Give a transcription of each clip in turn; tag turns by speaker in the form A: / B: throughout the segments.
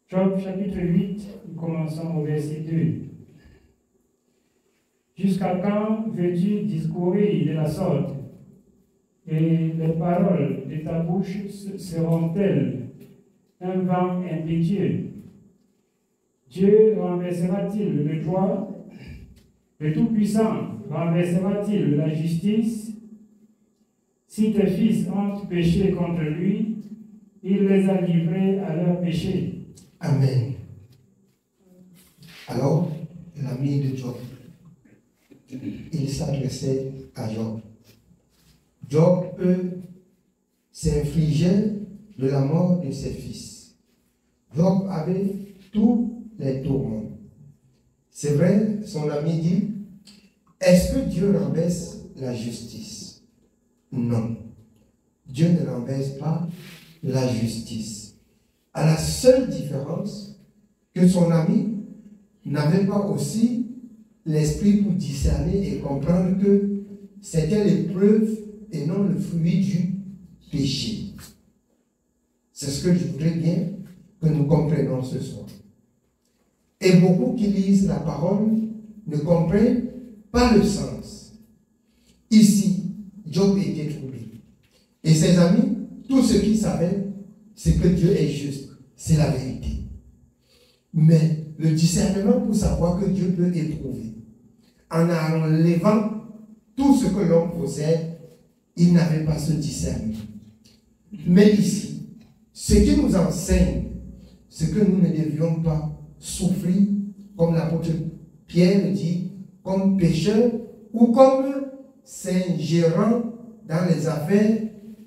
A: Job chapitre 8, commençons au verset 2. Jusqu'à quand veux-tu discourir de la sorte? Et les paroles de ta bouche seront-elles un vent impétueux? Dieu renversera-t-il le droit? Le Tout-Puissant renversera-t-il la justice? Si tes fils ont péché contre lui, il les a livrés à leur péché.
B: Amen. Alors, l'ami de Job, il s'adressait à Job. Job, s'infligeait de la mort de ses fils. Job avait tous les tourments. C'est vrai, son ami dit, est-ce que Dieu renverse la justice? Non. Dieu ne renverse pas la justice. À la seule différence que son ami n'avait pas aussi l'esprit pour discerner et comprendre que c'était l'épreuve et non le fruit du péché. C'est ce que je voudrais bien que nous comprenions ce soir. Et beaucoup qui lisent la parole ne comprennent pas le sens. Ici, Job était troublé. Et ses amis, tout ce qu'ils savaient, c'est que Dieu est juste. C'est la vérité. Mais le discernement pour savoir que Dieu peut éprouver, en enlevant tout ce que l'homme possède, il n'avait pas ce discernement. Mais ici, ce qui nous enseigne, c'est que nous ne devions pas souffrir, comme l'apôtre Pierre dit, comme pécheurs ou comme s'ingérant dans les affaires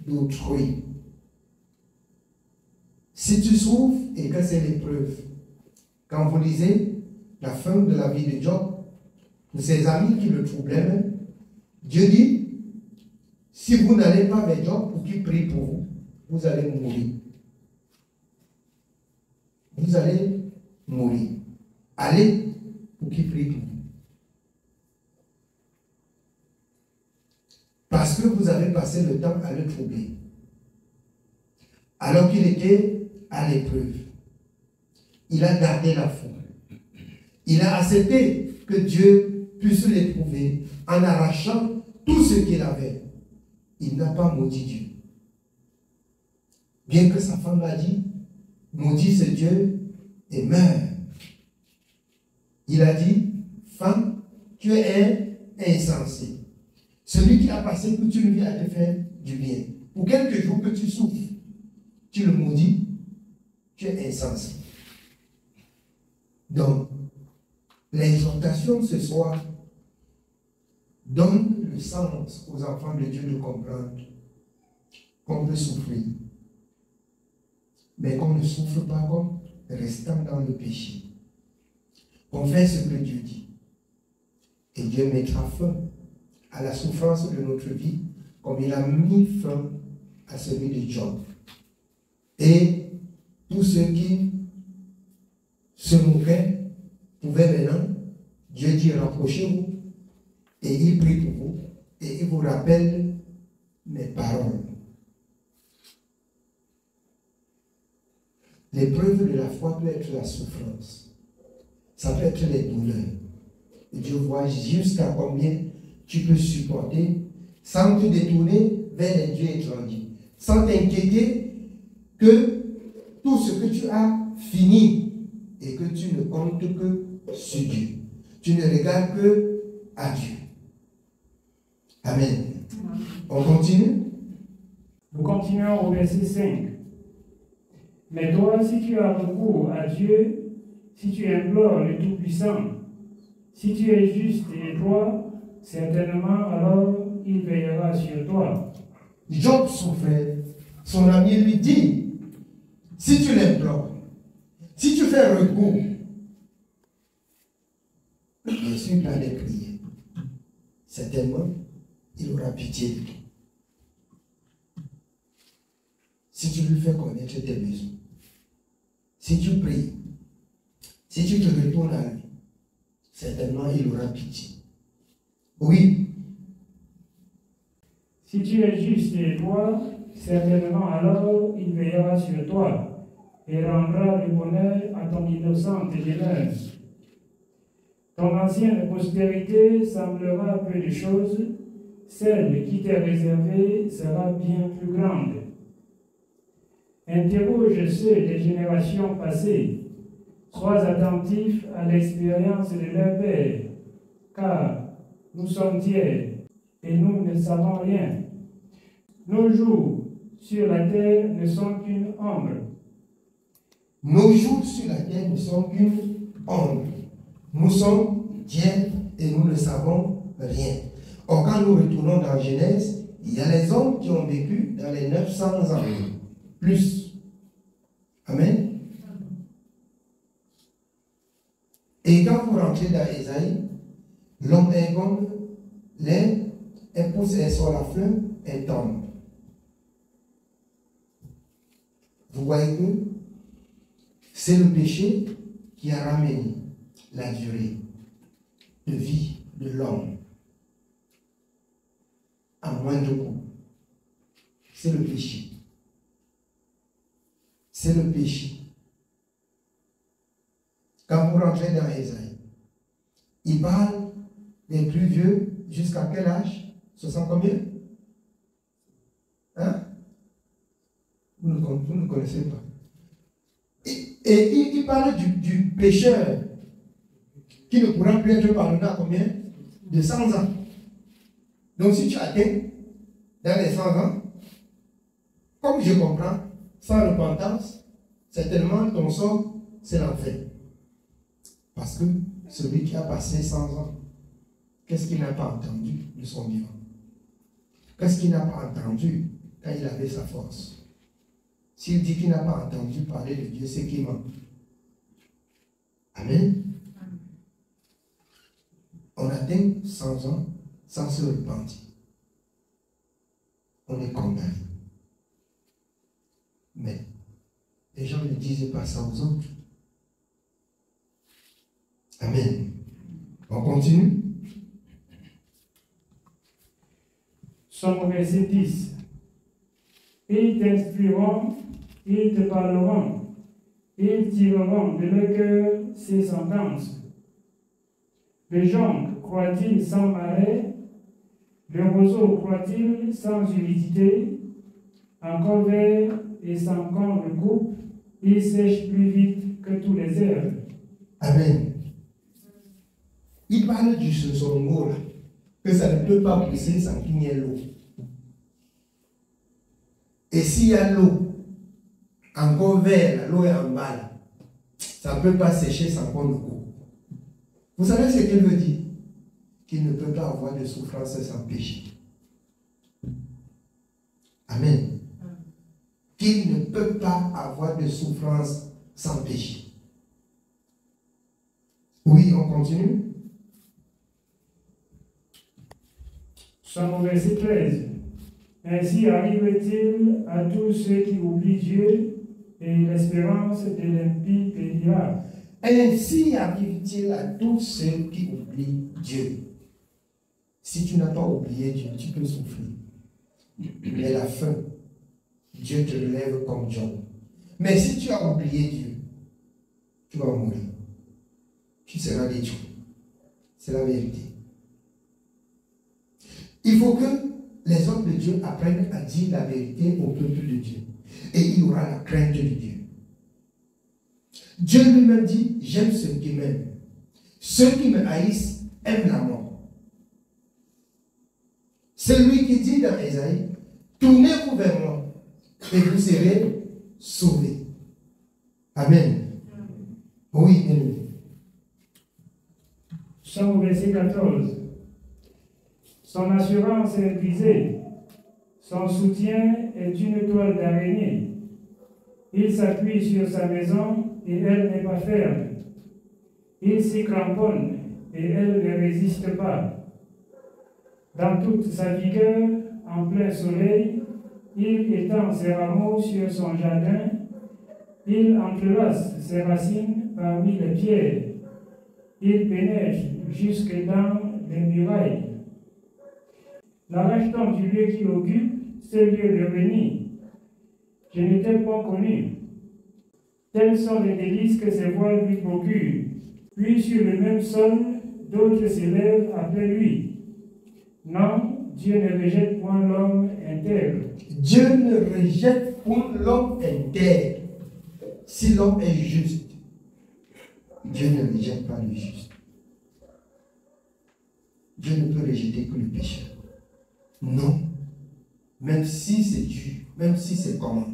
B: d'autrui. Si tu souffres et que c'est l'épreuve, quand vous lisez la fin de la vie de Job, pour ses amis qui le troublaient, Dieu dit, si vous n'allez pas vers Job pour qu'il prie pour vous, vous allez mourir. Vous allez mourir. Allez pour qu'il prie pour vous. Parce que vous avez passé le temps à le troubler. Alors qu'il était à l'épreuve. Il a gardé la foi. Il a accepté que Dieu puisse l'éprouver en arrachant tout ce qu'il avait. Il n'a pas maudit Dieu. Bien que sa femme l'a dit, maudit ce Dieu et meurt. Il a dit, femme, tu es insensée. Celui qui a passé toute une vie à te faire du bien. Pour quelques jours que tu souffres, tu le maudis, tu es insensé. Donc, l'exhortation ce soir donne le sens aux enfants de Dieu de comprendre qu'on peut souffrir, mais qu'on ne souffre pas comme restant dans le péché. On fait ce que Dieu dit. Et Dieu mettra fin à la souffrance de notre vie, comme il a mis fin à celui de Job. Et tous ceux qui se moquaient pouvaient maintenant, Dieu dit, rapprochez-vous, et il prie pour vous, et il vous rappelle mes paroles. L'épreuve de la foi peut être la souffrance. Ça peut être les douleurs. Et Dieu voit jusqu'à combien tu peux supporter sans te détourner vers les dieux étrangers. Sans t'inquiéter que tout ce que tu as fini et que tu ne comptes que sur Dieu. Tu ne regardes que à Dieu. Amen. On continue?
A: Nous continuons au verset 5. Mais toi, si tu as recours à Dieu, si tu implores le Tout-Puissant, si tu es juste et droit, certainement alors il veillera sur toi.
B: Job souffrait. Son ami lui dit, si tu l'implores, si tu fais recours, bien sûr il allait prier. Certainement, il aura pitié de toi. Si tu lui fais connaître tes besoins, si tu pries, si tu te retournes à lui, certainement il aura pitié. Oui.
A: Si tu es juste et droit, certainement alors il veillera sur toi. et rendra le bonheur à ton innocente demeure. Ton ancienne postérité semblera peu de choses, celle qui t'est réservée sera bien plus grande. Interroge ceux des générations passées, sois attentif à l'expérience de leur père, car nous sommes tiers et nous ne savons rien. Nos jours sur la terre ne sont qu'une ombre.
B: Nos jours sur la terre ne sont qu'une ombre. Nous sommes tiers et nous ne savons rien. Or, quand nous retournons dans Genèse, il y a les hommes qui ont vécu dans les 900 ans, plus. Amen. Et quand vous rentrez dans Ésaïe, l'homme est comme l'air, elle pousse, elle sort la fleur, elle tombe. Vous voyez que c'est le péché qui a ramené la durée de vie de l'homme à moindre coût. C'est le péché. C'est le péché. Quand vous rentrez dans Ésaïe, il parle des plus vieux jusqu'à quel âge? 60 combien? Hein? Vous ne connaissez pas. Et il parle du pécheur qui ne pourra plus être pardonné à combien? De 100 ans. Donc si tu atteins dans les 100 ans, comme je comprends, sans repentance, certainement ton sort, c'est l'enfer. Parce que celui qui a passé 100 ans, qu'est-ce qu'il n'a pas entendu de son vivant? Qu'est-ce qu'il n'a pas entendu quand il avait sa force? S'il dit qu'il n'a pas entendu parler de Dieu, c'est qu'il ment. Amen. On atteint 100 ans sans se repentir. On est condamné. Mais les gens ne disaient pas ça aux autres. Amen. On continue.
A: Somme verset 10. Ils t'instruiront, ils te parleront, ils tireront de leur cœur ces sentences. Le jonc croît-il sans marais? Le roseau croît-il sans humidité? Encore vert et sans qu'on le coupe, il sèche plus vite que tous les herbes.
B: Amen. Il parle du sesongo là, que ça ne peut pas pousser sans qu'il y ait l'eau. Et s'il y a l'eau, encore vert, l'eau est en bas là, ça ne peut pas sécher sans qu'on le coupe. Vous savez ce qu'il veut dire? Qu'il ne peut pas avoir de souffrance sans péché. Amen. Qu'il ne peut pas avoir de souffrance sans péché. Oui, on continue.
A: Somme verset 13. Ainsi arrive-t-il à tous ceux qui oublient Dieu, et l'espérance de l'impie périra.
B: Ainsi arrive-t-il à tous ceux qui oublient Dieu. Si tu n'as pas oublié Dieu, tu peux souffrir. Mais la fin, Dieu te relève comme Job. Mais si tu as oublié Dieu, tu vas mourir. Tu seras détruit. C'est la vérité. Il faut que les hommes de Dieu apprennent à dire la vérité au peuple de Dieu. Et il y aura la crainte de Dieu. Dieu lui-même dit, j'aime ceux qui m'aiment. Ceux qui me haïssent aiment la mort. C'est lui qui dit dans Ésaïe, tournez-vous vers moi et vous serez sauvés. Amen. Oui, amen.
A: Somme verset 14. Son assurance est brisée, son soutien est une toile d'araignée. Il s'appuie sur sa maison et elle n'est pas ferme. Il s'y cramponne et elle ne résiste pas. Dans toute sa vigueur, en plein soleil, il étend ses rameaux sur son jardin, il entrelace ses racines parmi les pierres, il pénètre jusque dans les murailles. L'arrache-t-on du lieu qu'il occupe, ce lieu de béni. Je n'étais pas connu. Telles sont les délices que ses voix lui procurent. Puis sur le même sol, d'autres s'élèvent après lui. Non, Dieu ne rejette point l'homme intègre.
B: Dieu ne rejette point l'homme intègre. Si l'homme est juste, Dieu ne rejette pas le juste. Dieu ne peut rejeter que le pécheur. Non. Même si c'est dur, même si c'est commun,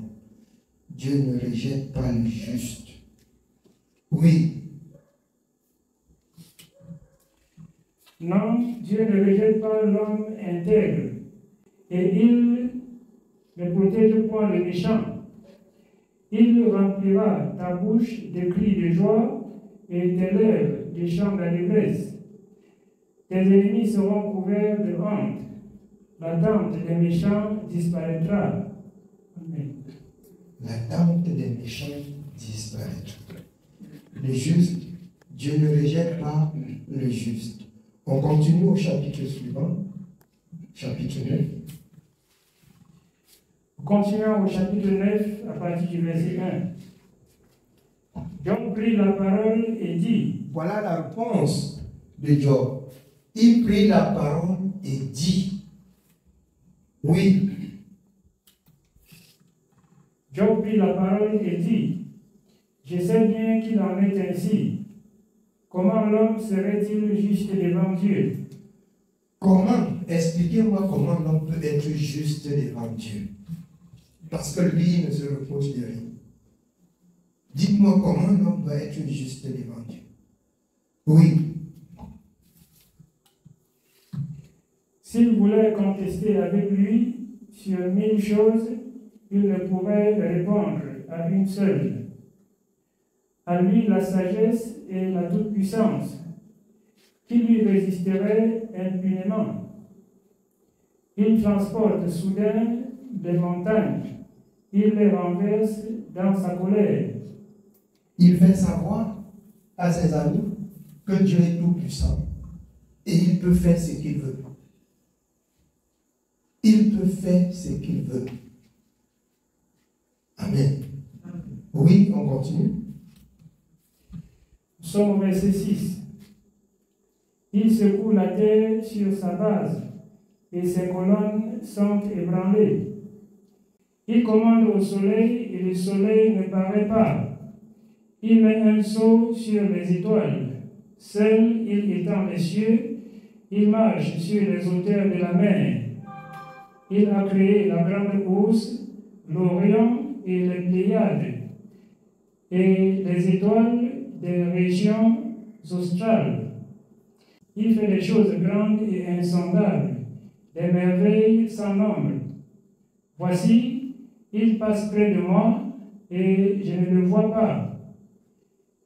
B: Dieu ne rejette pas le juste. Oui.
A: Non, Dieu ne rejette pas l'homme intègre, et il ne protège point le méchant. Il remplira ta bouche de cris de joie et tes lèvres de chants d'allégresse. Tes ennemis seront couverts de honte. La tente des méchants disparaîtra. Amen.
B: La tente des méchants disparaîtra. Le juste, Dieu ne rejette pas le juste. On continue au chapitre suivant, chapitre 9.
A: Continuons au chapitre 9 à partir du verset 1. Job prit la parole et dit.
B: Voilà la réponse de Job. Il prit la parole et dit. Oui.
A: Job prit la parole et dit. Je sais bien qu'il en est ainsi. Comment l'homme serait-il juste devant Dieu?
B: Comment? Expliquez-moi comment l'homme peut être juste devant Dieu. Parce que lui ne se repose de rien. Dites-moi comment l'homme doit être juste devant Dieu. Oui.
A: S'il voulait contester avec lui sur 1000 choses, il ne pourrait répondre à une seule. À lui la sagesse et la toute-puissance, qui lui résisterait impunément. Il transporte soudain des montagnes, il les renverse dans sa colère.
B: Il fait savoir à ses amis que Dieu est tout-puissant et il peut faire ce qu'il veut. Il peut faire ce qu'il veut. Amen. Oui, on continue.
A: Nous sommes au verset 6. Il secoue la terre sur sa base et ses colonnes sont ébranlées. Il commande au soleil et le soleil ne paraît pas. Il met un sceau sur les étoiles. Seul il étend les cieux. Il marche sur les hauteurs de la mer. Il a créé la grande ours, l'Orion et les Pléiades, et les étoiles des régions australes. Il fait des choses grandes et insondables, des merveilles sans nombre. Voici, il passe près de moi et je ne le vois pas.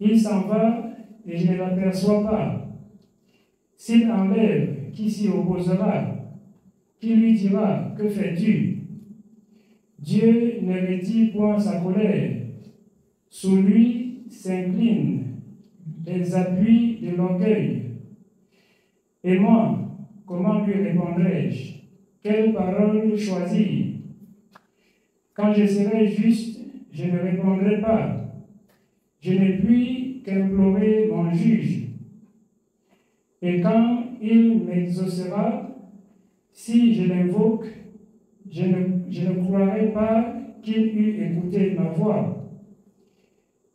A: Il s'en va et je ne l'aperçois pas. S'il enlève, qui s'y opposera? Qui lui dira, que fais-tu? Dieu ne retire point sa colère. Sous lui s'inclinent les appuis de l'orgueil. Et moi, comment lui répondrai-je? Quelle parole choisir? Quand je serai juste, je ne répondrai pas. Je n'ai plus qu'implorer mon juge. Et quand il m'exaucera, si je l'invoque, je ne croirai pas qu'il eût écouté ma voix.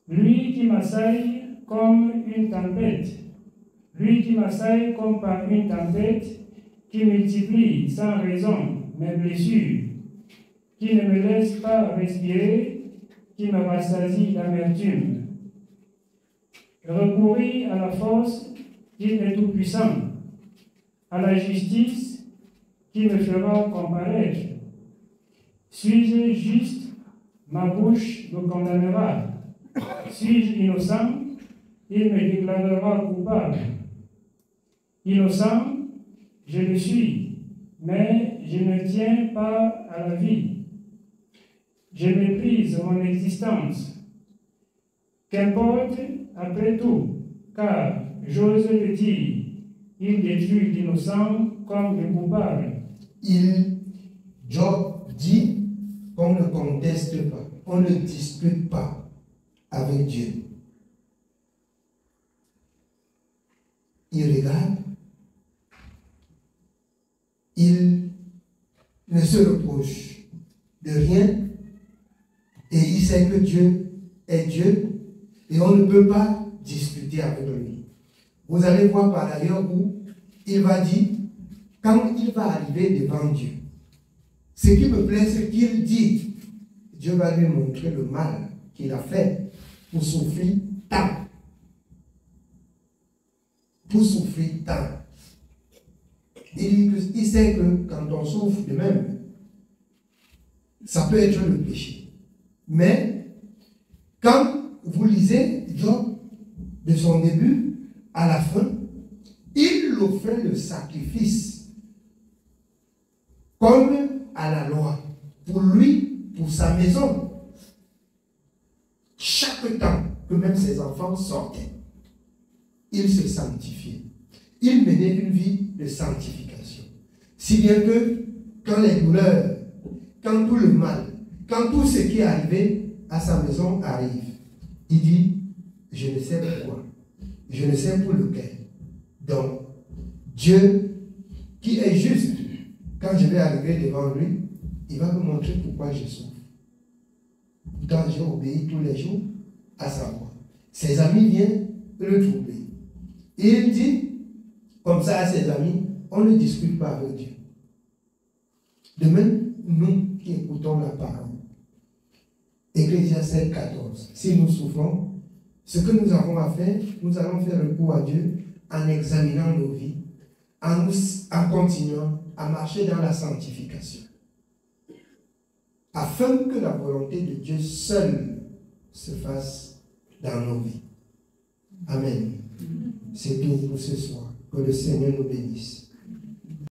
A: Lui qui m'assaille comme une tempête, lui qui m'assaille comme par une tempête, qui multiplie sans raison mes blessures, qui ne me laisse pas respirer, qui me rassasie d'amertume. Recourir à la force, il est tout-puissant, à la justice, qui me fera comparaître. Suis-je juste, ma bouche me condamnera. Suis-je innocent, il me déclarera coupable. Innocent, je le suis, mais je ne tiens pas à la vie. Je méprise mon existence. Qu'importe, après tout, car, j'ose le dire, il détruit l'innocent comme le coupable.
B: Job dit qu'on ne conteste pas, on ne dispute pas avec Dieu. Il regarde, il ne se reproche de rien et il sait que Dieu est Dieu et on ne peut pas discuter avec lui. Vous allez voir par ailleurs où il va dire, quand il va arriver devant Dieu, ce qui me plaît, c'est qu'il dit, Dieu va lui montrer le mal qu'il a fait pour souffrir tant. Pour souffrir tant. Il sait que quand on souffre de même, ça peut être le péché. Mais quand vous lisez Job, de son début à la fin, il offrait le sacrifice comme à la loi, pour lui, pour sa maison. Chaque temps que même ses enfants sortaient, il se sanctifiait. Il menait une vie de sanctification. Si bien que quand les douleurs, quand tout le mal, quand tout ce qui est arrivé à sa maison arrive, il dit, je ne sais pourquoi, je ne sais pour lequel. Donc, Dieu, qui est juste, quand je vais arriver devant lui, il va me montrer pourquoi je souffre. Pourtant, j'ai obéi tous les jours à sa voix. Ses amis viennent le troubler. Et il dit, comme ça à ses amis, on ne discute pas avec Dieu. De même, nous qui écoutons la parole, Ecclésiaste 14, si nous souffrons, ce que nous avons à faire, nous allons faire recours à Dieu en examinant nos vies, en continuant à marcher dans la sanctification, afin que la volonté de Dieu seule se fasse dans nos vies. Amen. C'est tout pour ce soir. Que le Seigneur nous bénisse.